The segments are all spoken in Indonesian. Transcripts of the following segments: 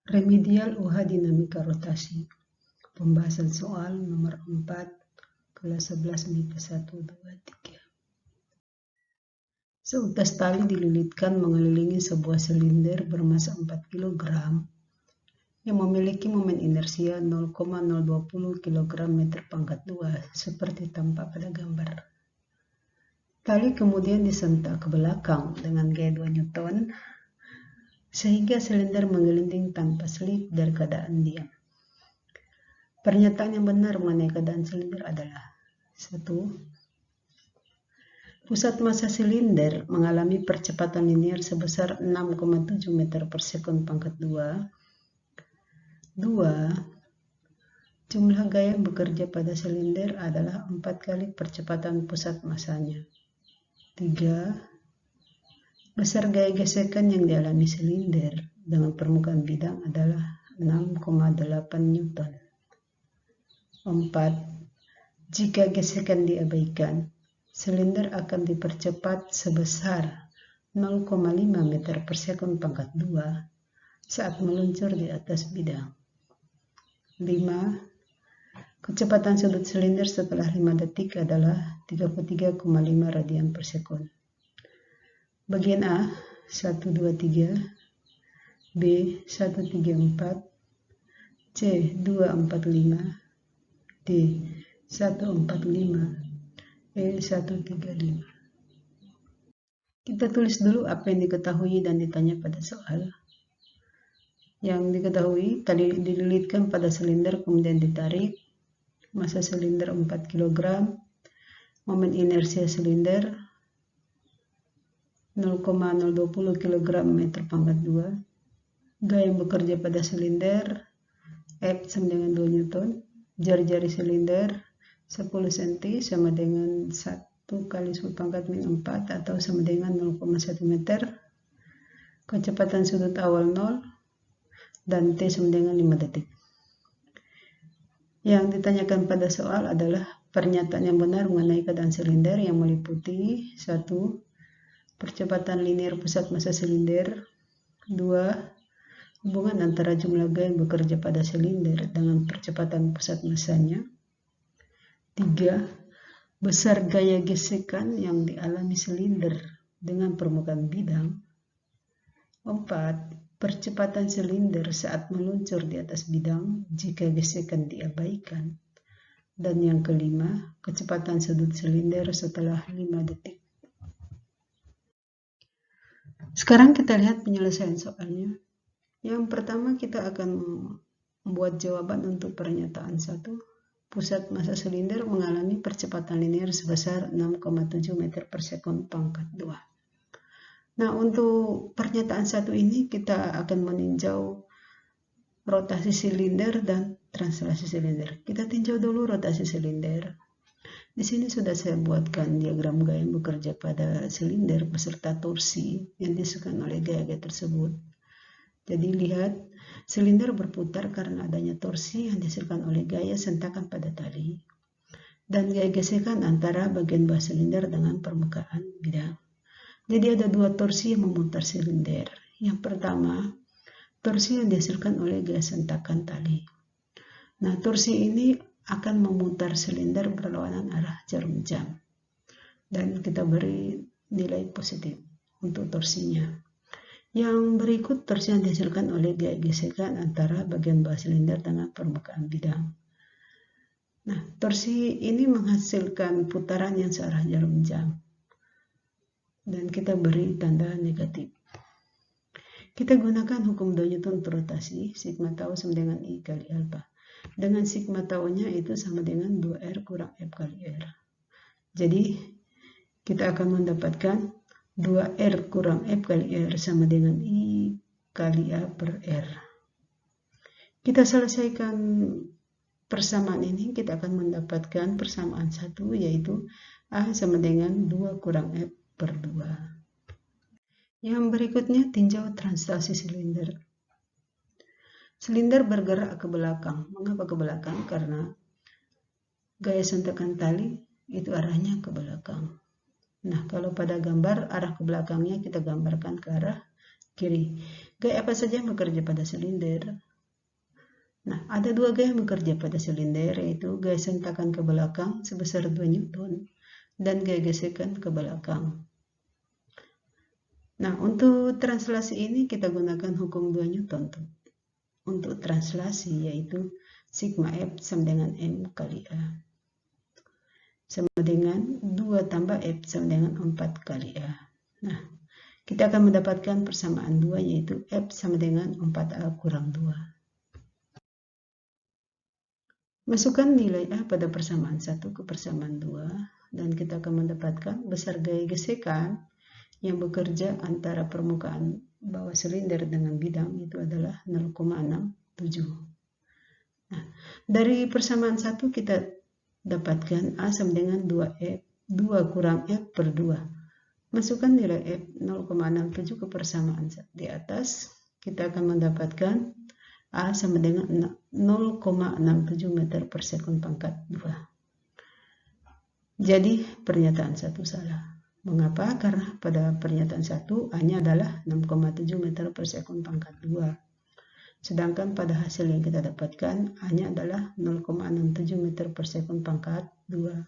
Remedial UH dinamika rotasi. Pembahasan soal nomor 4 kelas 11 MIPA 1, 2, 3. Seutas tali dililitkan mengelilingi sebuah silinder bermassa 4 kg yang memiliki momen inersia 0,020 kg meter pangkat 2 seperti tampak pada gambar. Tali kemudian disentak ke belakang dengan gaya 2 Newton sehingga silinder menggelinding tanpa selip dari keadaan diam. Pernyataan yang benar mengenai keadaan silinder adalah 1. Pusat massa silinder mengalami percepatan linear sebesar 6,7 meter per sekon pangkat 2. 2. Jumlah gaya yang bekerja pada silinder adalah 4 kali percepatan pusat massanya. 3. Besar gaya gesekan yang dialami silinder dengan permukaan bidang adalah 6,8 Newton. 4. Jika gesekan diabaikan, silinder akan dipercepat sebesar 0,5 meter per sekon pangkat 2 saat meluncur di atas bidang. 5. Kecepatan sudut silinder setelah 5 detik adalah 33,5 radian per sekon. Bagian A, 1, 2, 3, B, 1, 3, 4, C, 2, 4, 5, D, 1, 4, 5, E, 1, 3, 5. Kita tulis dulu apa yang diketahui dan ditanya pada soal. Yang diketahui, tali dililitkan pada silinder kemudian ditarik, massa silinder 4 kg, momen inersia silinder 0,020 kg meter pangkat 2, gaya yang bekerja pada silinder F sama dengan 2 Newton, jari-jari silinder 10 cm sama dengan 1 kali 10 pangkat min 4 atau sama dengan 0,1 meter, kecepatan sudut awal 0, dan T sama dengan 5 detik. Yang ditanyakan pada soal adalah pernyataan yang benar mengenai keadaan silinder yang meliputi 1. Percepatan linear pusat massa silinder. 2. Hubungan antara jumlah gaya yang bekerja pada silinder dengan percepatan pusat massanya. 3. Besar gaya gesekan yang dialami silinder dengan permukaan bidang. 4. Percepatan silinder saat meluncur di atas bidang jika gesekan diabaikan. Dan yang kelima, kecepatan sudut silinder setelah 5 detik. Sekarang kita lihat penyelesaian soalnya. Yang pertama kita akan membuat jawaban untuk pernyataan 1. Pusat massa silinder mengalami percepatan linear sebesar 6,7 meter per sekon pangkat 2. Nah, untuk pernyataan 1 ini kita akan meninjau rotasi silinder dan translasi silinder. Kita tinjau dulu rotasi silinder. Di sini sudah saya buatkan diagram gaya yang bekerja pada silinder beserta torsi yang disebutkan oleh gaya-gaya tersebut. Jadi lihat, silinder berputar karena adanya torsi yang dihasilkan oleh gaya sentakan pada tali dan gaya gesekan antara bagian bawah silinder dengan permukaan bidang. Jadi ada dua torsi yang memutar silinder. Yang pertama, torsi yang dihasilkan oleh gaya sentakan tali. Nah, torsi ini akan memutar silinder berlawanan arah jarum jam. Dan kita beri nilai positif untuk torsinya. Yang berikut torsi yang dihasilkan oleh gaya gesekan antara bagian bawah silinder dengan permukaan bidang. Nah, torsi ini menghasilkan putaran yang searah jarum jam. Dan kita beri tanda negatif. Kita gunakan hukum 2 Newton untuk rotasi, sigma tau sama dengan I kali alfa. Dengan sigma tau-nya itu sama dengan 2R kurang F kali R. Jadi, kita akan mendapatkan 2R kurang F kali R sama dengan I kali A per R. Kita selesaikan persamaan ini, kita akan mendapatkan persamaan 1, yaitu A sama dengan 2 kurang F per 2. Yang berikutnya tinjau translasi silinder. Silinder bergerak ke belakang. Mengapa ke belakang? Karena gaya sentakan tali itu arahnya ke belakang. Nah, kalau pada gambar arah ke belakangnya kita gambarkan ke arah kiri. Gaya apa saja yang bekerja pada silinder? Nah, ada dua gaya yang bekerja pada silinder, yaitu gaya sentakan ke belakang sebesar 2 Newton dan gaya gesekan ke belakang. Nah, untuk translasi ini kita gunakan hukum 2 Newton. Untuk translasi yaitu sigma F sama dengan M kali A. Sama dengan 2 tambah F sama dengan 4 kali A. Nah, kita akan mendapatkan persamaan 2 yaitu F sama dengan 4A kurang 2. Masukkan nilai A pada persamaan 1 ke persamaan 2 dan kita akan mendapatkan besar gaya gesekan yang bekerja antara permukaan bawah silinder dengan bidang itu adalah 0,67. Nah, dari persamaan 1 kita dapatkan A sama dengan 2F, 2 kurang F per 2. Masukkan nilai F 0,67 ke persamaan di atas, kita akan mendapatkan A sama dengan 0,67 meter per sekon pangkat 2. Jadi pernyataan 1 salah. Mengapa? Karena pada pernyataan 1 A-nya adalah 6,7 meter per sekon pangkat 2. Sedangkan pada hasil yang kita dapatkan A-nya adalah 0,67 meter per sekon pangkat 2.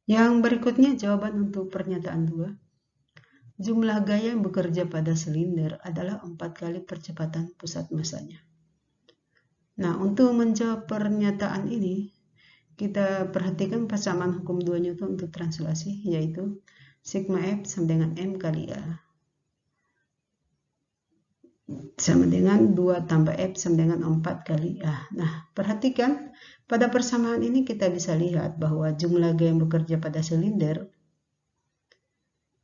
Yang berikutnya jawaban untuk pernyataan 2. Jumlah gaya yang bekerja pada silinder adalah 4 kali percepatan pusat masanya. Nah, untuk menjawab pernyataan ini, kita perhatikan persamaan hukum 2 Newton untuk translasi, yaitu sigma F sama dengan M kali A. Sama dengan 2 tambah F sama dengan 4 kali A. Nah, perhatikan, pada persamaan ini kita bisa lihat bahwa jumlah gaya yang bekerja pada silinder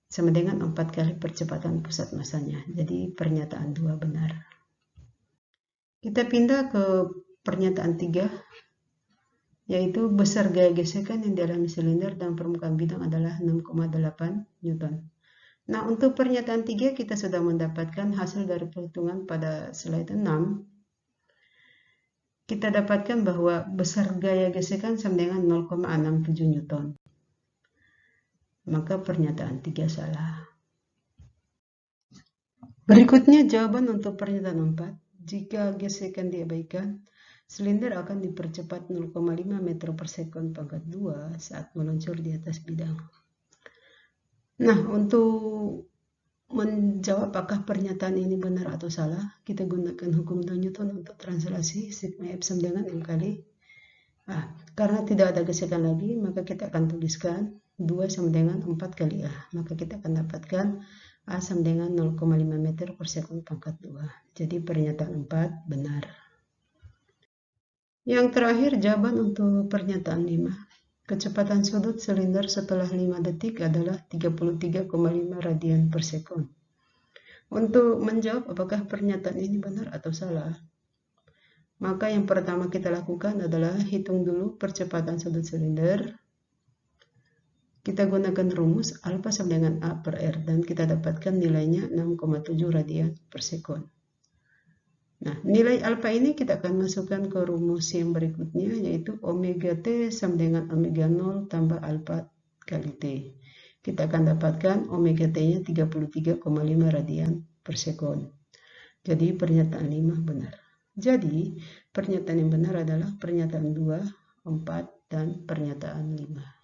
sama dengan 4 kali percepatan pusat masanya. Jadi pernyataan 2 benar. Kita pindah ke pernyataan 3, yaitu besar gaya gesekan yang dialami silinder dan permukaan bidang adalah 6,8 Newton. Nah, untuk pernyataan 3 kita sudah mendapatkan hasil dari perhitungan pada slide 6. Kita dapatkan bahwa besar gaya gesekan sama dengan 0,67 Newton. Maka pernyataan 3 salah. Berikutnya jawaban untuk pernyataan 4. Jika gesekan diabaikan, silinder akan dipercepat 0,5 meter per sekon pangkat 2 saat meluncur di atas bidang. Nah, untuk menjawab apakah pernyataan ini benar atau salah, kita gunakan hukum 2 Newton untuk translasi sigma F sama dengan M kali A. Karena tidak ada gesekan lagi, maka kita akan tuliskan 2 sama dengan 4 kali A. Maka kita akan dapatkan A sama dengan 0,5 meter per sekon pangkat 2. Jadi pernyataan 4 benar. Yang terakhir jawaban untuk pernyataan 5. Kecepatan sudut silinder setelah 5 detik adalah 33,5 radian per sekon. Untuk menjawab apakah pernyataan ini benar atau salah, maka yang pertama kita lakukan adalah hitung dulu percepatan sudut silinder. Kita gunakan rumus alfa sama dengan A per R dan kita dapatkan nilainya 6,7 radian per sekon. Nah, nilai alfa ini kita akan masukkan ke rumus yang berikutnya, yaitu omega T sama dengan omega 0 tambah alfa kali T. Kita akan dapatkan omega T-nya 33,5 radian per sekon. Jadi pernyataan 5 benar. Jadi pernyataan yang benar adalah pernyataan 2, 4, dan pernyataan 5.